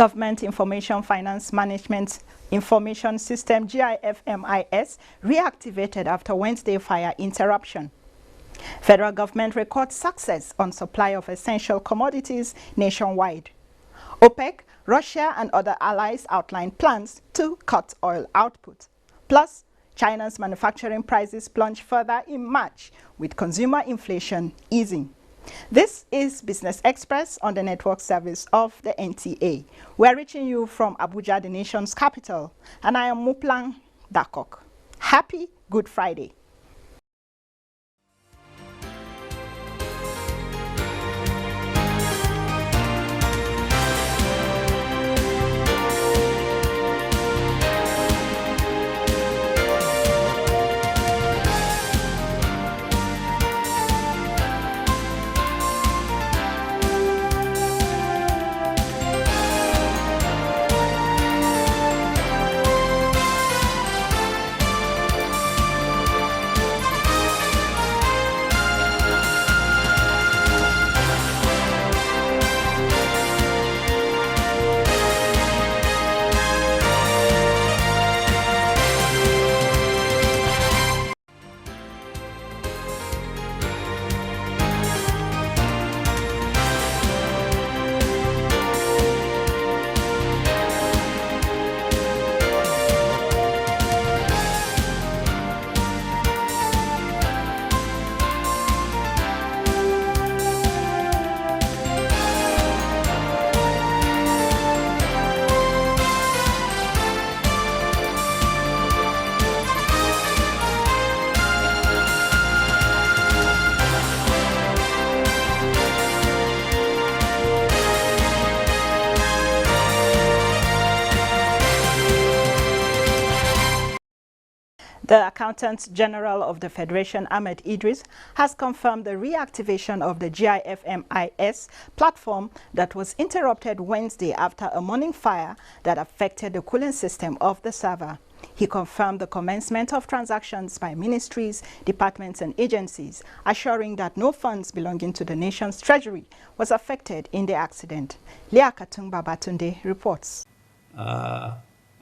Government Information Finance Management Information System GIFMIS reactivated after Wednesday fire interruption. Federal government records success on supply of essential commodities nationwide. OPEC, Russia and other allies outline plans to cut oil output. Plus, China's manufacturing prices plunged further in March with consumer inflation easing. This is Business Express on the network service of the NTA. We're reaching you from Abuja, the nation's capital, and I am Muplang Dakok. Happy Good Friday. The Accountant General of the Federation, Ahmed Idris, has confirmed the reactivation of the GIFMIS platform that was interrupted Wednesday after a morning fire that affected the cooling system of the server. He confirmed the commencement of transactions by ministries, departments and agencies, assuring that no funds belonging to the nation's treasury was affected in the accident. Leah Katung Babatunde reports.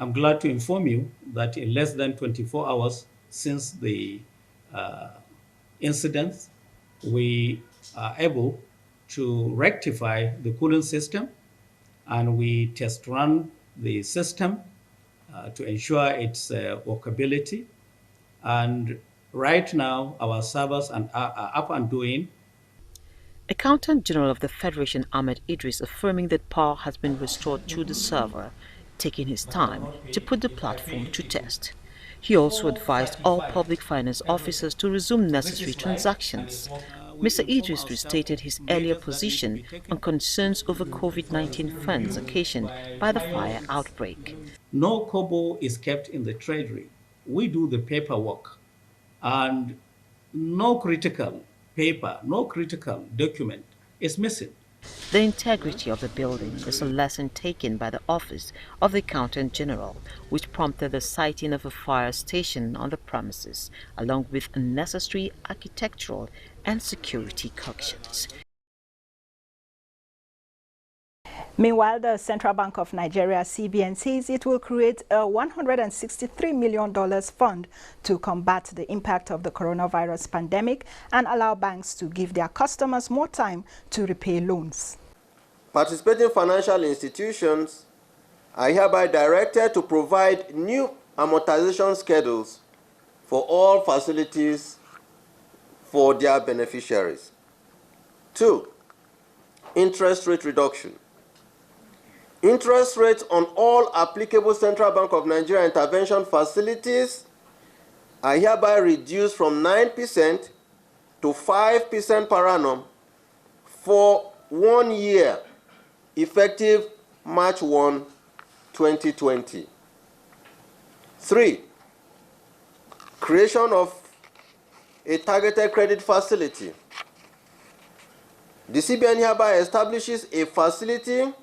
I'm glad to inform you that in less than 24 hours since the incident, we are able to rectify the cooling system, and we test run the system to ensure its workability. And right now, our servers are up and doing. Accountant General of the Federation, Ahmed Idris, affirming that power has been restored to the server, taking his time to put the platform to test. He also advised all public finance officers to resume necessary transactions. Mr. Idris restated his earlier position on concerns over COVID-19 funds occasioned by the fire outbreak. No kobo is kept in the treasury. We do the paperwork, and no critical paper, no critical document is missing. The integrity of the building is a lesson taken by the Office of the Accountant General, which prompted the siting of a fire station on the premises, along with necessary architectural and security corrections. Meanwhile, the Central Bank of Nigeria, CBN, says it will create a $163 million fund to combat the impact of the coronavirus pandemic and allow banks to give their customers more time to repay loans. Participating financial institutions are hereby directed to provide new amortization schedules for all facilities for their beneficiaries. 2. Interest rate reduction. Interest rates on all applicable Central Bank of Nigeria intervention facilities are hereby reduced from 9% to 5% per annum for 1 year, effective March 1, 2020. 3. Creation of a targeted credit facility. The CBN hereby establishes a facility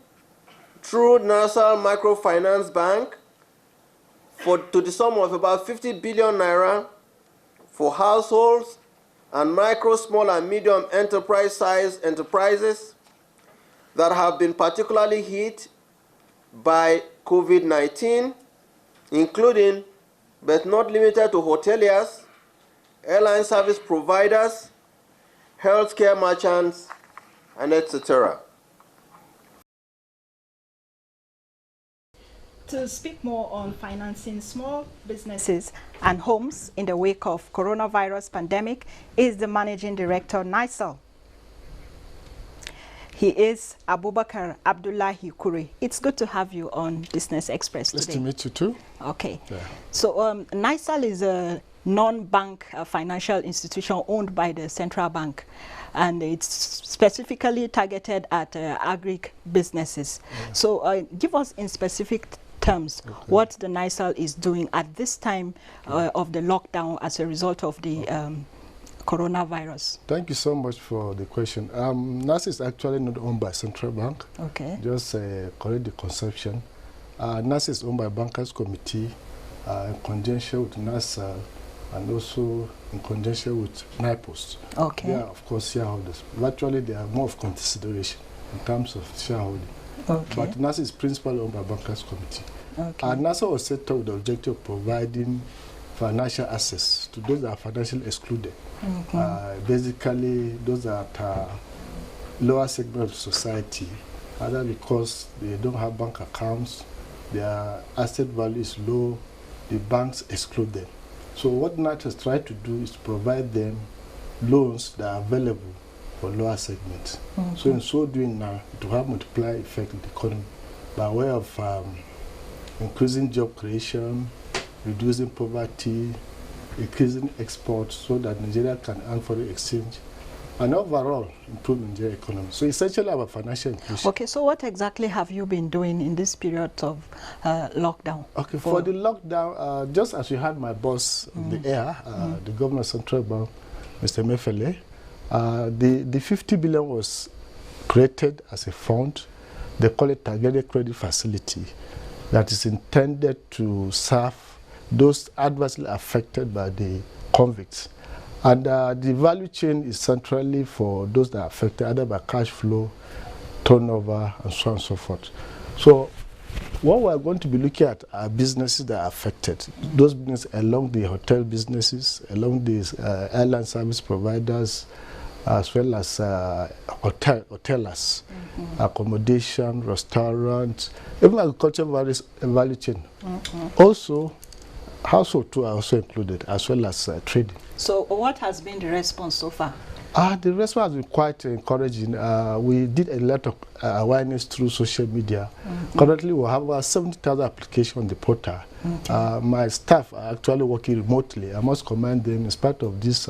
through National Microfinance Bank to the sum of about 50 billion naira for households and micro, small and medium enterprises that have been particularly hit by COVID-19, including but not limited to hoteliers, airline service providers, healthcare merchants, and etc. To speak more on financing small businesses and homes in the wake of coronavirus pandemic is the Managing Director, NISAL. He is Abubakar Abdullahi Kure. It's good to have you on Business Express today. Nice to meet you too. Okay. Yeah. So NISAL is a non-bank financial institution owned by the central bank, and it's specifically targeted at agri businesses. Yeah. So give us in specific terms what the NISAL is doing at this time of the lockdown as a result of the coronavirus. Thank you so much for the question. NISAL is actually not owned by central bank. Okay. Just correct the conception. NISAL is owned by Bankers Committee in conjunction with NISAL and also in conjunction with NIPOST. Okay. Yeah, of course, shareholders. Virtually, they are more of consideration in terms of shareholding. Okay. But NISAL is principally owned by Bankers Committee. Okay. NISAL was set up with the objective of providing financial access to those that are financially excluded. Basically, those that are lower segment of society, either because they don't have bank accounts, their asset value is low, the banks exclude them. So what NISAL has tried to do is to provide them loans that are available for lower segments. So in so doing now, it will have multiplier effect in the economy by way of increasing job creation, reducing poverty, increasing exports so that Nigeria can earn foreign exchange, and overall improve Nigeria economy. So essentially our financial inclusion. Okay, so what exactly have you been doing in this period of lockdown? Okay, for the lockdown, just as you had my boss in the air, the Governor of Central Bank, Mr. Mefele, the 50 billion was created as a fund. They call it Targeted Credit Facility that is intended to serve those adversely affected by the convicts. And the value chain is centrally for those that are affected either by cash flow, turnover, and so on and so forth. So what we're going to be looking at are businesses that are affected. Those businesses along the hotel businesses, along these airline service providers, as well as hoteliers, accommodation, restaurants, even agriculture value chain. Also, household too are also included, as well as trading. So what has been the response so far? The response has been quite encouraging. We did a lot of awareness through social media. Currently, we have about 70,000 applications on the portal. My staff are actually working remotely. I must commend them in spite of these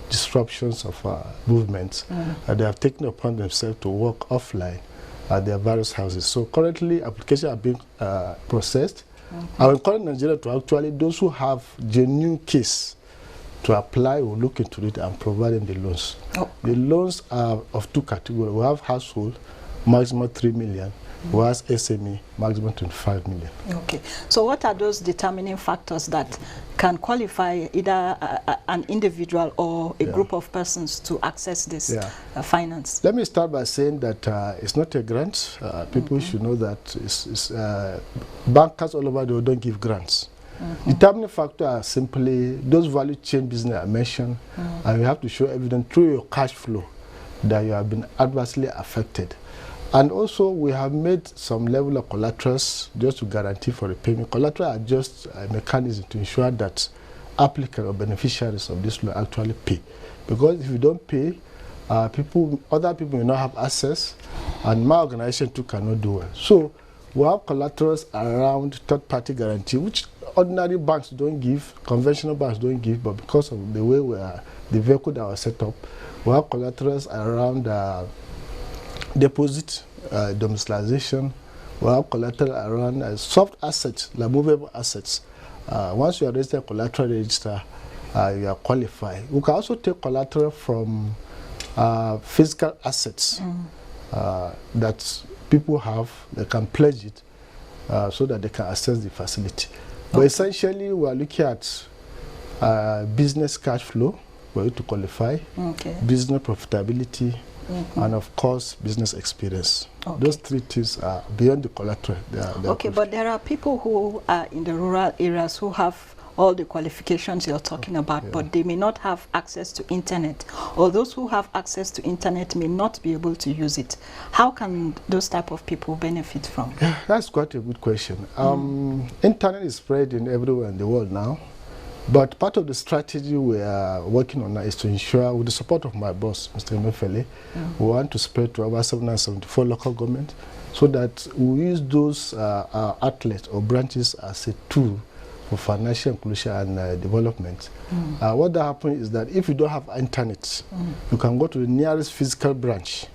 disruptions of movements. They have taken upon themselves to work offline at their various houses. So currently, applications are being processed. I will encourage Nigeria to actually, those who have genuine case to apply, will look into it and provide them the loans. The loans are of two categories. We have household, maximum 3 million. We have SME, maximum 25 million. Okay. So what are those determining factors that can qualify either an individual or a group of persons to access this finance? Let me start by saying that it's not a grant. People should know that bankers all over the world don't give grants. Determining factors are simply those value chain business I mentioned, and you have to show evidence through your cash flow that you have been adversely affected. And also, we have made some level of collaterals just to guarantee for repayment. Collateral are just a mechanism to ensure that applicants or beneficiaries of this law actually pay. Because if you don't pay, other people may not have access, and my organization too cannot do well. So we have collaterals around third-party guarantee, which ordinary banks don't give, conventional banks don't give, but because of the way the vehicle that was set up, we have collaterals around deposit, domiciliation. We have collateral around soft assets, like movable assets. Once you are registered collateral register, you are qualified. We can also take collateral from physical assets that people have. They can pledge it so that they can access the facility. But essentially, we are looking at business cash flow for you to qualify, business profitability, and of course, business experience. Okay. Those three things are beyond the collateral. Okay, but there are people who are in the rural areas who have all the qualifications you're talking about, but they may not have access to internet, or those who have access to internet may not be able to use it. How can those type of people benefit from? Yeah, that's quite a good question. Internet is spreading everywhere in the world now, but part of the strategy we are working on now is to ensure, with the support of my boss, Mr. Emefiele, we want to spread to over 774 local governments, so that we use those outlets or branches as a tool for financial inclusion and development. What that happens is that if you don't have internet, you can go to the nearest physical branch,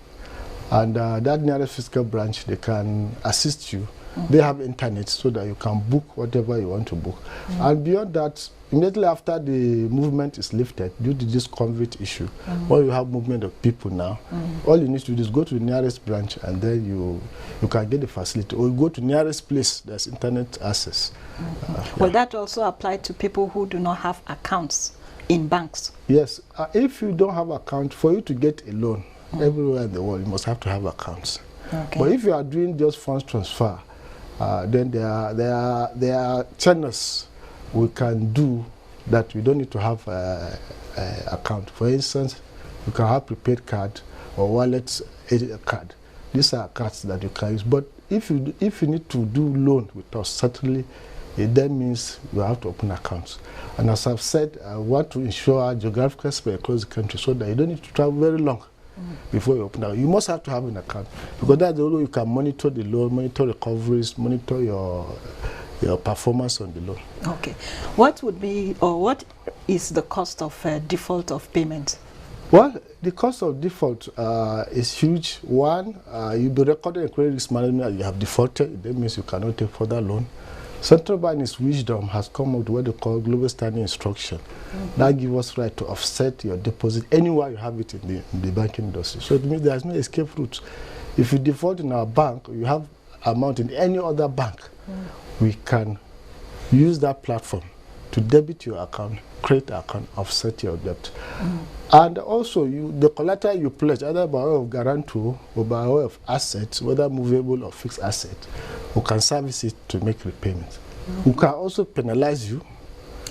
and that nearest physical branch, they can assist you. They have internet so that you can book whatever you want to book. And beyond that, immediately after the movement is lifted, due to this COVID issue, when you have movement of people now, all you need to do is go to the nearest branch, and then you can get the facility, or you go to the nearest place there's internet access. Will that also apply to people who do not have accounts in banks? Yes. If you don't have account, for you to get a loan everywhere in the world, you must have to have accounts. Okay. But if you are doing just funds transfer, then there are channels we can do that we don't need to have an account. For instance, you can have prepaid card or wallet card. These are cards that you can use. But if you need to do loan with us, certainly it then means you have to open accounts. And as I've said, I want to ensure geographical spread across the country so that you don't need to travel very long before you open up. You must have to have an account, because that's the only way you can monitor the loan, monitor recoveries, monitor your performance on the loan. Okay. What would be, or what is the cost of default of payment? Well, the cost of default is huge. One, you'll be recorded in credit risk management as you have defaulted. That means you cannot take further loan. Central Bank, in its wisdom, has come up with what they call global standing instruction. That gives us right to offset your deposit anywhere you have it in the banking industry. So it means there's no escape route. If you default in our bank, you have amount in any other bank, we can use that platform to debit your account, create an account, offset your debt. And also, the collateral you pledge, either by way of guarantor or by way of assets, whether movable or fixed asset, we can service it to make repayment. We can also penalize you.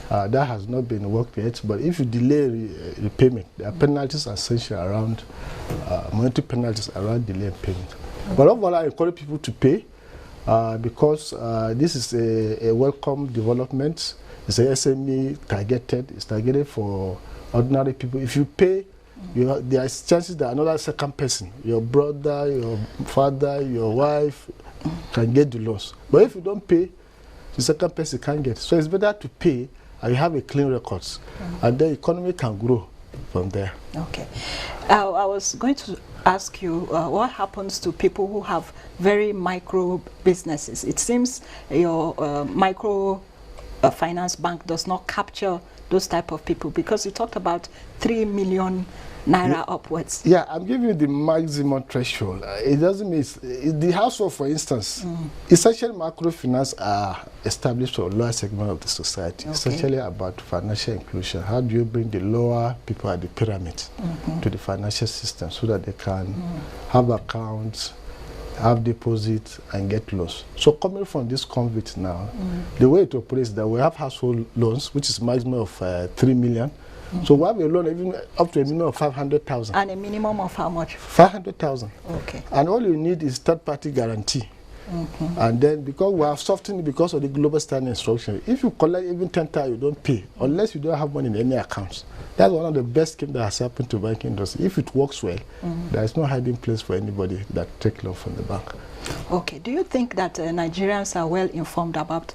That has not been worked yet, but if you delay repayment, there are penalties essentially around, monetary penalties around delay payment. But overall, I encourage people to pay because this is a welcome development. It's a SME targeted. It's targeted for ordinary people. If you pay, there are chances that another second person, your brother, your father, your wife, can get the loss. But if you don't pay, the second person can't get. So it's better to pay and you have a clean records, and the economy can grow from there. Okay. I was going to ask you what happens to people who have very micro businesses. It seems your micro finance bank does not capture those type of people, because you talked about 3 million naira upwards. Yeah, I'm giving you the maximum threshold. It doesn't mean the household, for instance, essentially microfinance are established for a lower segment of the society. Essentially about financial inclusion. How do you bring the lower people at the pyramid to the financial system so that they can have accounts, have deposits, and get loans? So coming from this convict now, the way it operates is that we have household loans, which is maximum of 3 million. So we have a loan even up to a minimum of 500,000. And a minimum of how much? 500,000. Okay. And all you need is third-party guarantee. And then, because we have softened it because of the global standing instruction, if you collect even 10,000, you don't pay unless you don't have money in any accounts. That's one of the best schemes that has happened to the banking industry. If it works well, there is no hiding place for anybody that take loan from the bank. Okay. Do you think that Nigerians are well informed about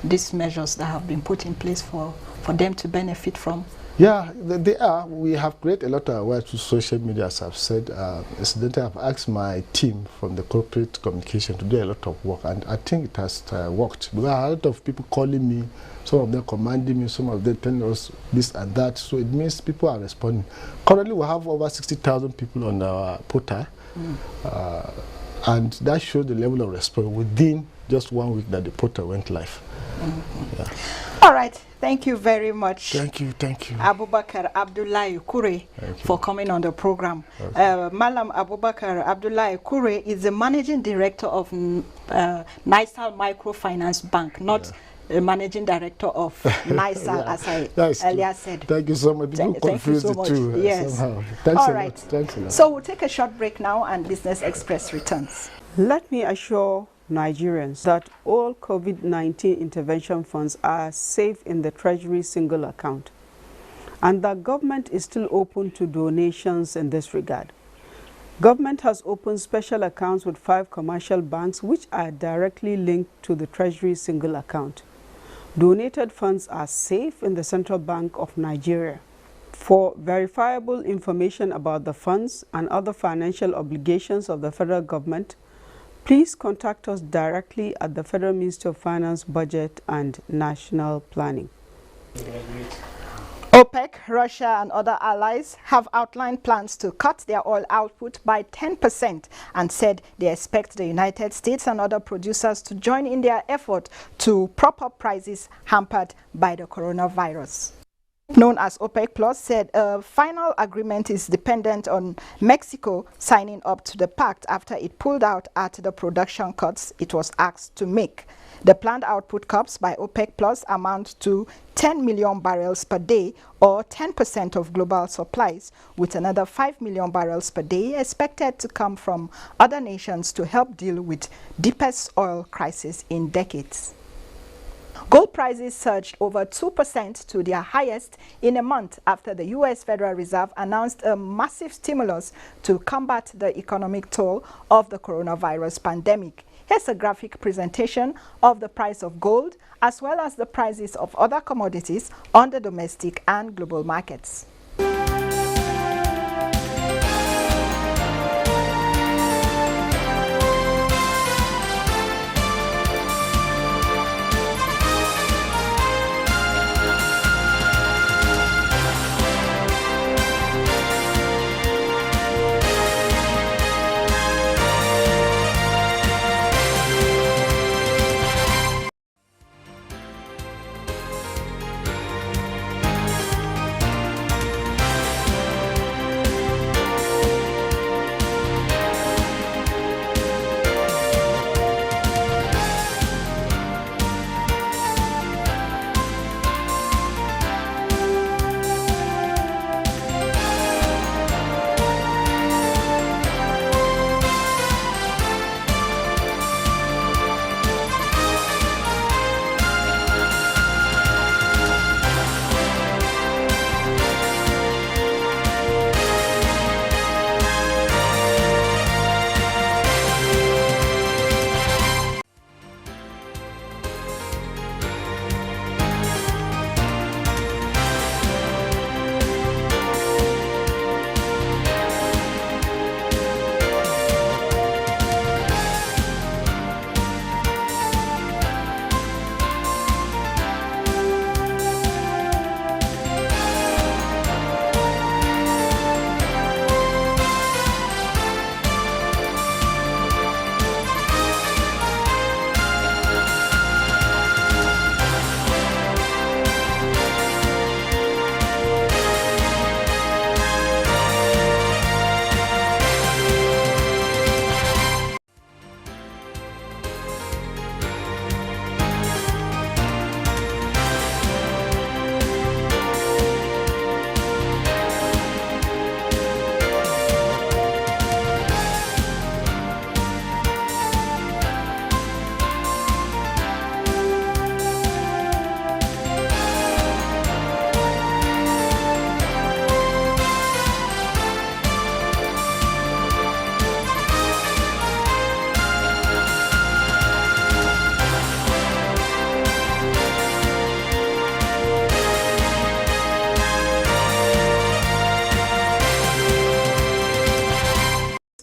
these measures that have been put in place for them to benefit from? Yeah, they are. We have created a lot of awareness to social media, as I've said. Incidentally, I've asked my team from the corporate communication to do a lot of work, and I think it has worked. Because a lot of people calling me, some of them commanding me, some of them telling us this and that. So it means people are responding. Currently, we have over 60,000 people on our portal, and that shows the level of response within just 1 week that the portal went live. Yeah. All right. Thank you very much. Thank you. Abubakar Abdullahi Kure for coming on the program. Malam Abubakar Abdullahi Kure is the managing director of Nisal Microfinance Bank, not managing director of Nisal, as I earlier said. Thank you so much. Thank you so much. Yes. Somehow. Thanks All a right. lot. Thanks a lot. So we'll take a short break now and Business Express returns. Let me assure Nigerians that all COVID-19 intervention funds are safe in the Treasury single account, and that government is still open to donations in this regard. Government has opened special accounts with 5 commercial banks which are directly linked to the Treasury single account. Donated funds are safe in the Central Bank of Nigeria. For verifiable information about the funds and other financial obligations of the federal government, please contact us directly at the Federal Ministry of Finance, Budget and National Planning. OPEC, Russia and other allies have outlined plans to cut their oil output by 10% and said they expect the United States and other producers to join in their effort to prop up prices hampered by the coronavirus. Known as OPEC Plus, said a final agreement is dependent on Mexico signing up to the pact after it pulled out at the production cuts it was asked to make. The planned output cuts by OPEC Plus amount to 10 million barrels per day, or 10% of global supplies, with another 5 million barrels per day expected to come from other nations to help deal with deepest oil crisis in decades. Gold prices surged over 2% to their highest in a month after the U.S. Federal Reserve announced a massive stimulus to combat the economic toll of the coronavirus pandemic. Here's a graphic presentation of the price of gold as well as the prices of other commodities on the domestic and global markets.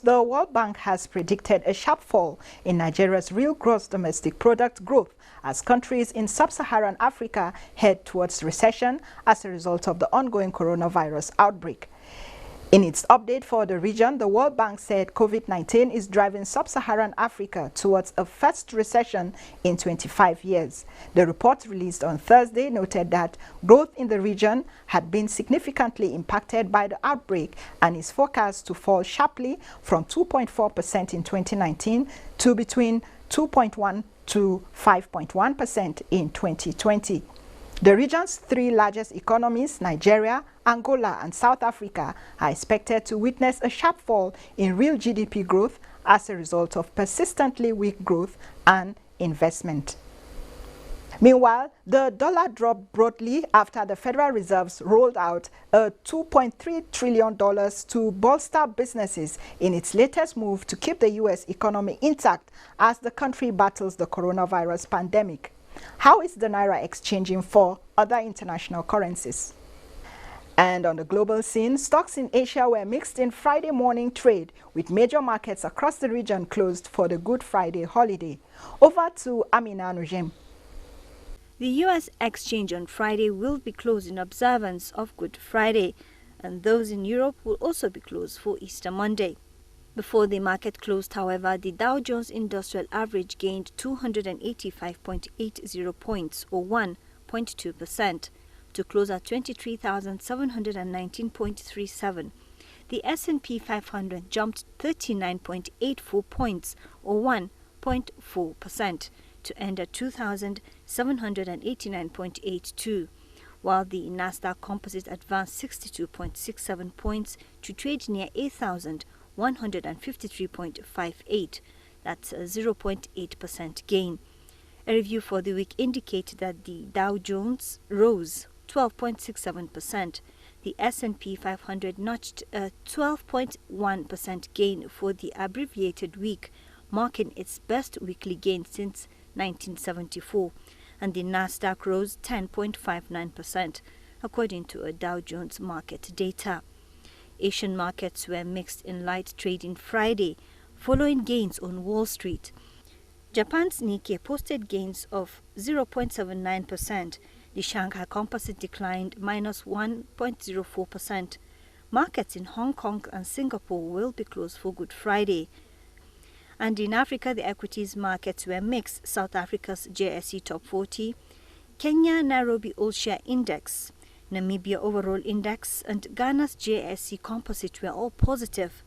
The World Bank has predicted a sharp fall in Nigeria's real gross domestic product growth as countries in sub-Saharan Africa head towards recession as a result of the ongoing coronavirus outbreak. In its update for the region, the World Bank said COVID-19 is driving sub-Saharan Africa towards a first recession in 25 years. The report released on Thursday noted that growth in the region had been significantly impacted by the outbreak and is forecast to fall sharply from 2.4% in 2019 to between 2.1 to 5.1% in 2020. The region's three largest economies, Nigeria, Angola, and South Africa, are expected to witness a sharp fall in real GDP growth as a result of persistently weak growth and investment. Meanwhile, the dollar dropped broadly after the Federal Reserve rolled out a $2.3 trillion to bolster businesses in its latest move to keep the U.S. economy intact as the country battles the coronavirus pandemic. How is the Naira exchanging for other international currencies? And on the global scene, stocks in Asia were mixed in Friday morning trade, with major markets across the region closed for the Good Friday holiday. Over to Amina Nujem. The U.S. exchange on Friday will be closed in observance of Good Friday, and those in Europe will also be closed for Easter Monday. Before the market closed, however, the Dow Jones Industrial Average gained 285.80 points, or 1.2%, to close at 23,719.37. The S&P 500 jumped 39.84 points, or 1.4%, to end at 2,789.82, while the Nasdaq Composite advanced 62.67 points to trade near 8,153.58. That's a 0.8% gain. A review for the week indicated that the Dow Jones rose 12.67%. The S&P 500 notched a 12.1% gain for the abbreviated week, marking its best weekly gain since 1974, and the Nasdaq rose 10.59%, according to a Dow Jones market data. Asian markets were mixed in light trading Friday, following gains on Wall Street. Japan's Nikkei posted gains of 0.79%. The Shanghai Composite declined -1.04%. Markets in Hong Kong and Singapore will be closed for Good Friday. And in Africa, the equities markets were mixed. South Africa's JSE Top 40, Kenya Nairobi All-Share Index, Namibia Overall Index, and Ghana's JSE Composite were all positive,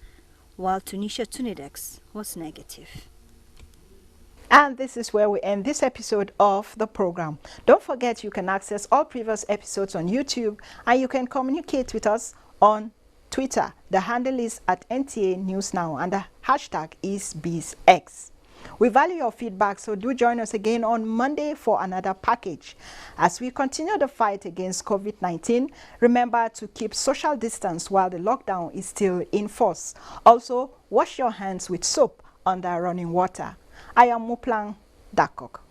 while Tunisia Tunidex was negative. And this is where we end this episode of the program. Don't forget you can access all previous episodes on YouTube, and you can communicate with us on Twitter. The handle is at NTA News Now, and the hashtag is BizX. We value your feedback, so do join us again on Monday for another package. As we continue the fight against COVID-19, remember to keep social distance while the lockdown is still in force. Also, wash your hands with soap under running water. I am Muplang Dakok.